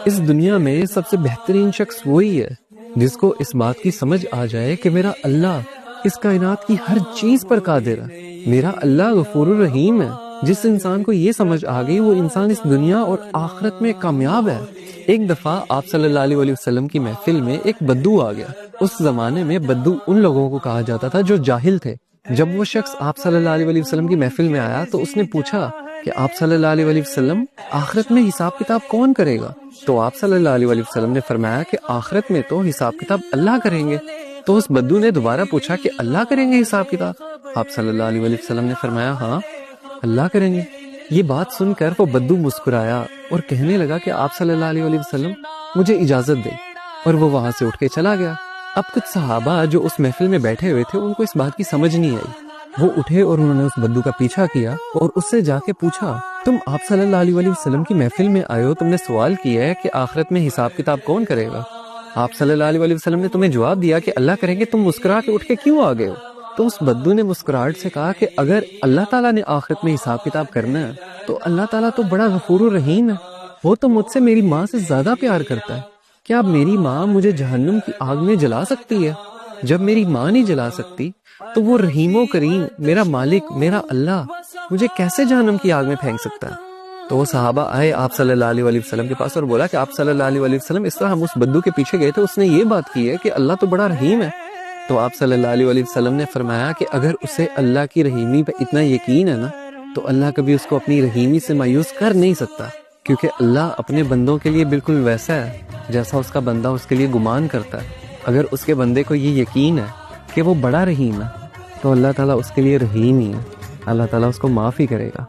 اس دنیا میں سب سے بہترین شخص وہی ہے جس کو اس بات کی سمجھ آ جائے کہ میرا اللہ اس کائنات کی ہر چیز پر قادر ہے، میرا اللہ غفور الرحیم ہے۔ جس انسان کو یہ سمجھ آ گئی وہ انسان اس دنیا اور آخرت میں کامیاب ہے۔ ایک دفعہ آپ صلی اللہ علیہ وسلم کی محفل میں ایک بدو آ گیا۔ اس زمانے میں بدو ان لوگوں کو کہا جاتا تھا جو جاہل تھے۔ جب وہ شخص آپ صلی اللہ علیہ وسلم کی محفل میں آیا تو اس نے پوچھا کہ آپ صلی اللہ علیہ وسلم آخرت میں حساب کتاب کون کرے گا؟ تو آپ صلی اللہ علیہ وسلم نے فرمایا کہ آخرت میں تو حساب کتاب اللہ کریں گے۔ تو اس بدو نے دوبارہ پوچھا کہ اللہ کریں گے حساب کتاب؟ آپ صلی اللہ علیہ وسلم نے فرمایا ہاں اللہ کریں گے۔ یہ بات سن کر وہ بدو مسکرایا اور کہنے لگا کہ آپ صلی اللہ علیہ وسلم مجھے اجازت دے، اور وہ وہاں سے اٹھ کے چلا گیا۔ اب کچھ صحابہ جو اس محفل میں بیٹھے ہوئے تھے ان کو اس بات کی سمجھ نہیں آئی۔ وہ اٹھے اور انہوں نے اس بدو کا پیچھا کیا اور اس سے جا کے پوچھا تم آپ صلی اللہ علیہ وسلم کی محفل میں آئے ہو، تم نے سوال کیا ہے کہ آخرت میں حساب کتاب کون کرے گا؟ آپ صلی اللہ علیہ وسلم نے تمہیں جواب دیا کہ اللہ کریں گے، تم مسکرا کے اٹھ کے کیوں آ گئے ہو؟ تو اس بدو نے مسکراہٹ سے کہا کہ اگر اللہ تعالیٰ نے آخرت میں حساب کتاب کرنا ہے تو اللہ تعالیٰ تو بڑا غفور الرحیم ہے، وہ تو مجھ سے میری ماں سے زیادہ پیار کرتا ہے۔ کیا میری ماں مجھے جہنم کی آگ میں جلا سکتی ہے؟ جب میری ماں نہیں جلا سکتی تو وہ رحیم و کریم میرا مالک میرا اللہ مجھے کیسے جہنم کی آگ میں پھینک سکتا ہے؟ تو وہ صحابہ آئے آپ صلی اللہ علیہ وسلم کے پاس اور بولا کہ آپ صلی اللہ علیہ وسلم اس طرح ہم اس بدو کے پیچھے گئے تھے، اس نے یہ بات کی ہے کہ اللہ تو بڑا رحیم ہے۔ تو آپ صلی اللہ علیہ وسلم نے فرمایا کہ اگر اسے اللہ کی رحیمی پہ اتنا یقین ہے نا تو اللہ کبھی اس کو اپنی رحیمی سے مایوس کر نہیں سکتا، کیونکہ اللہ اپنے بندوں کے لیے بالکل ویسا ہے جیسا اس کا بندہ اس کے لیے گمان کرتا ہے۔ اگر اس کے بندے کو یہ یقین ہے کہ وہ بڑا رحیم ہے تو اللہ تعالیٰ اس کے لیے رحیم ہی ہے، اللہ تعالیٰ اس کو معاف ہی کرے گا۔